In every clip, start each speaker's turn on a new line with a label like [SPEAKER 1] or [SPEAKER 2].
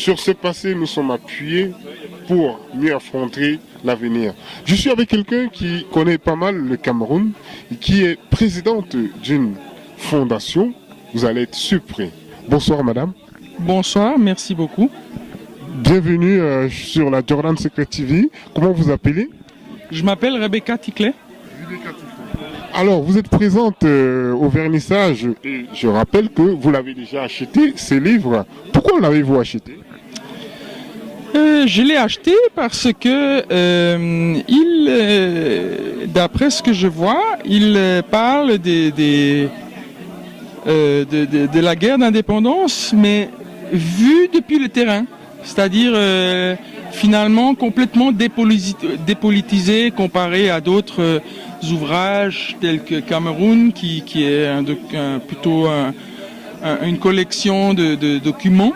[SPEAKER 1] sur ce passé, nous sommes appuyés pour mieux affronter l'avenir. Je suis avec quelqu'un qui connaît pas mal le Cameroun et qui est présidente d'une fondation. Vous allez être surpris. Bonsoir madame.
[SPEAKER 2] Bonsoir, merci beaucoup.
[SPEAKER 1] Bienvenue sur la Jordan Secret TV. Comment vous appelez?
[SPEAKER 2] Je m'appelle Rebecca Ticlet.
[SPEAKER 1] Alors, vous êtes présente au vernissage et je rappelle que vous l'avez déjà acheté, ces livres. Pourquoi l'avez-vous acheté?
[SPEAKER 2] Je l'ai acheté parce que, d'après ce que je vois, il parle de la guerre d'indépendance, mais vu depuis le terrain. C'est-à-dire finalement complètement dépolitisé comparé à d'autres ouvrages tels que Cameroun, qui est plutôt une collection de documents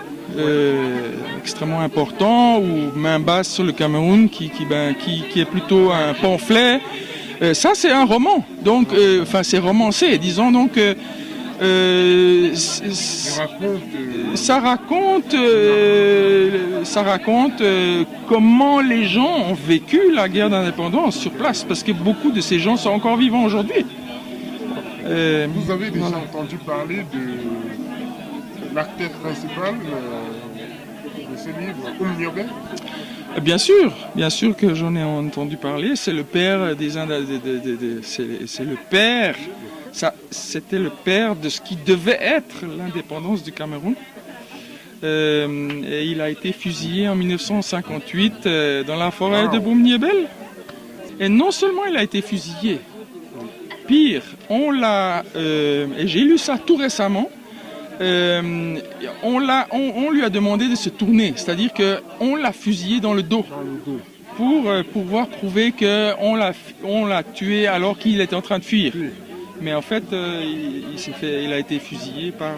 [SPEAKER 2] extrêmement importants, ou Main basse sur le Cameroun, qui est plutôt un pamphlet. Ça, c'est un roman, donc, c'est romancé, disons donc. Ça raconte comment les gens ont vécu la guerre d'indépendance sur place, parce que beaucoup de ces gens sont encore vivants aujourd'hui.
[SPEAKER 1] Vous avez déjà entendu parler de l'acteur principal de ce livre, Oumniobé?
[SPEAKER 2] Bien sûr que j'en ai entendu parler. C'est le père des c'est le père. C'était le père de ce qui devait être l'indépendance du Cameroun. Et il a été fusillé en 1958 dans la forêt de Boumniébel. Et non seulement il a été fusillé, pire, et j'ai lu ça tout récemment, on lui a demandé de se tourner, c'est-à-dire qu'on l'a fusillé dans le dos. Pour pouvoir prouver qu'on l'a tué alors qu'il était en train de fuir. Mais en fait, il a été fusillé par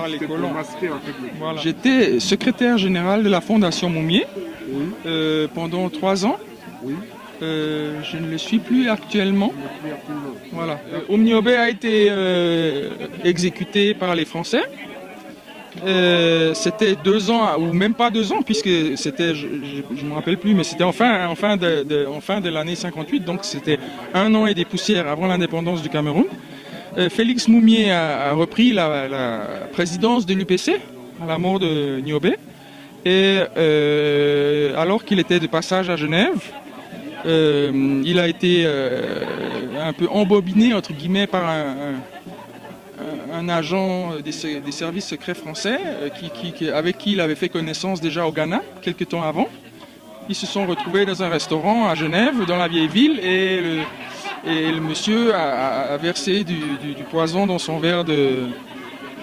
[SPEAKER 2] les colons. Voilà. J'étais secrétaire général de la Fondation Moumié pendant 3 ans. Je ne le suis plus actuellement. Voilà. Oumniobé a été exécuté par les Français. C'était 2 ans, ou même pas 2 ans, puisque c'était, je ne me rappelle plus, mais c'était en fin de l'année 58, donc c'était 1 an et des poussières avant l'indépendance du Cameroun. Félix Moumié a repris la présidence de l'UPC à la mort de Niobé, et alors qu'il était de passage à Genève, il a été un peu embobiné, entre guillemets, par un agent des services secrets français avec qui il avait fait connaissance déjà au Ghana, quelques temps avant. Ils se sont retrouvés dans un restaurant à Genève, dans la vieille ville, et le monsieur a versé du poison dans son verre de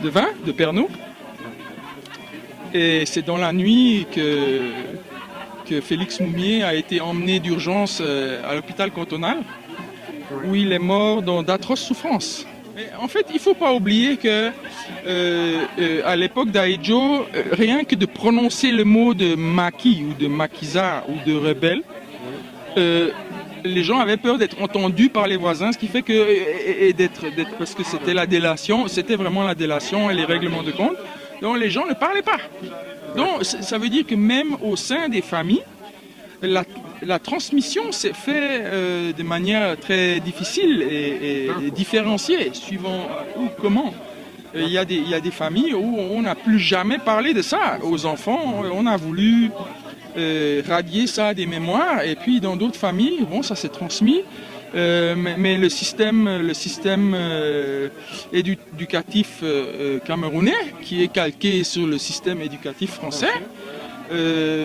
[SPEAKER 2] vin, de Pernod. Et c'est dans la nuit que Félix Moumié a été emmené d'urgence à l'hôpital cantonal, où il est mort d'atroces souffrances. Mais en fait, il ne faut pas oublier que à l'époque d'Aïdjo, rien que de prononcer le mot de maquis ou de maquisard ou de rebelle, les gens avaient peur d'être entendus par les voisins, ce qui fait que, parce que c'était la délation, c'était vraiment la délation et les règlements de compte, donc les gens ne parlaient pas. Donc ça veut dire que même au sein des familles, la transmission s'est faite de manière très difficile et différenciée, suivant où, comment. Il y a des familles où on n'a plus jamais parlé de ça aux enfants. On a voulu radier ça des mémoires, et puis dans d'autres familles, bon, ça s'est transmis. Mais le système éducatif camerounais, qui est calqué sur le système éducatif français,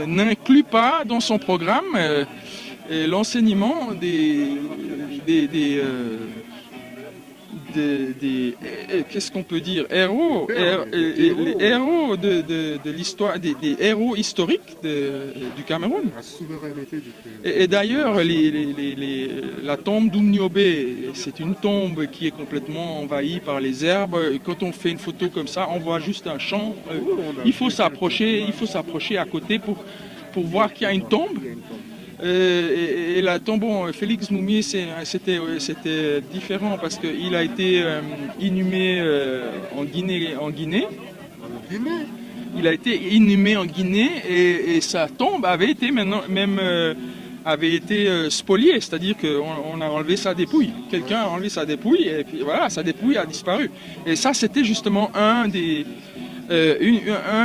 [SPEAKER 2] n'inclut pas dans son programme l'enseignement qu'est-ce qu'on peut dire, les héros de l'histoire, des héros historiques du Cameroun. Et d'ailleurs, la tombe d'Oumniobé, c'est une tombe qui est complètement envahie par les herbes. Quand on fait une photo comme ça, on voit juste un champ. Il faut s'approcher à côté pour voir qu'il y a une tombe. Et la tombe, bon, Félix Moumié, c'était différent parce qu'il a été inhumé en Guinée. Il a été inhumé en Guinée et sa tombe avait été spoliée, c'est-à-dire qu'on a enlevé sa dépouille. Quelqu'un a enlevé sa dépouille et puis voilà, sa dépouille a disparu. Et ça, c'était justement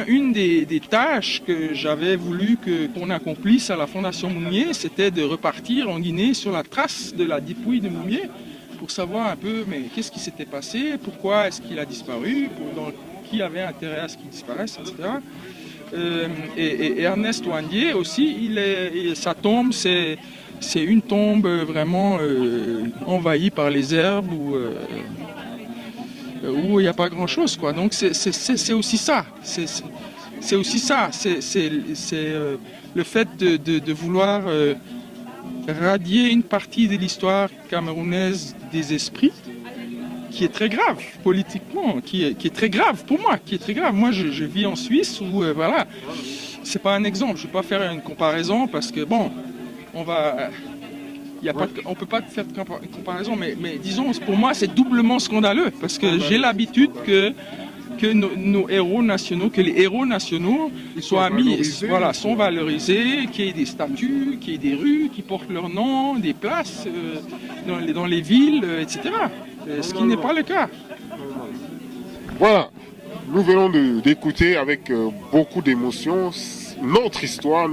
[SPEAKER 2] une des tâches que j'avais voulu qu'on accomplisse à la Fondation Mounier, c'était de repartir en Guinée sur la trace de la dépouille de Mounier pour savoir un peu mais qu'est-ce qui s'était passé, pourquoi est-ce qu'il a disparu, qui avait intérêt à ce qu'il disparaisse, etc. Et Ernest Ouandié aussi, sa tombe, c'est une tombe vraiment envahie par les herbes où il n'y a pas grand-chose, quoi. Donc c'est aussi ça. C'est aussi ça. C'est le fait de vouloir radier une partie de l'histoire camerounaise des esprits, qui est très grave politiquement, qui est très grave pour moi, qui est très grave. Moi, je vis en Suisse où, voilà, c'est pas un exemple. Je ne vais pas faire une comparaison parce que, bon, on ne peut pas faire de comparaison, mais disons, pour moi, c'est doublement scandaleux parce que j'ai l'habitude que nos héros nationaux, que les héros nationaux soient sont valorisés, qu'il y ait des statues, qu'il y ait des rues qui portent leur nom, des places dans les villes, etc. Ce qui n'est pas le cas.
[SPEAKER 1] Voilà, nous venons d'écouter avec beaucoup d'émotion notre histoire.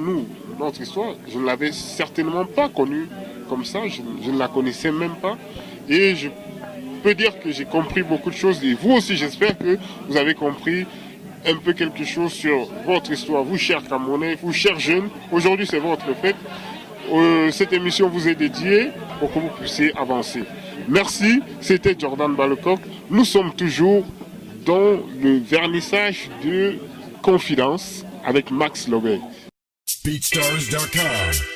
[SPEAKER 1] Notre histoire, je ne l'avais certainement pas connue comme ça, je ne la connaissais même pas. Et je peux dire que j'ai compris beaucoup de choses. Et vous aussi, j'espère que vous avez compris un peu quelque chose sur votre histoire. Vous, chers Camerounais, vous, chers jeunes, aujourd'hui c'est votre fête. Cette émission vous est dédiée pour que vous puissiez avancer. Merci, c'était Jordan Balocoq. Nous sommes toujours dans le vernissage de Confidence avec Max Lobey.
[SPEAKER 3] BeatStars.com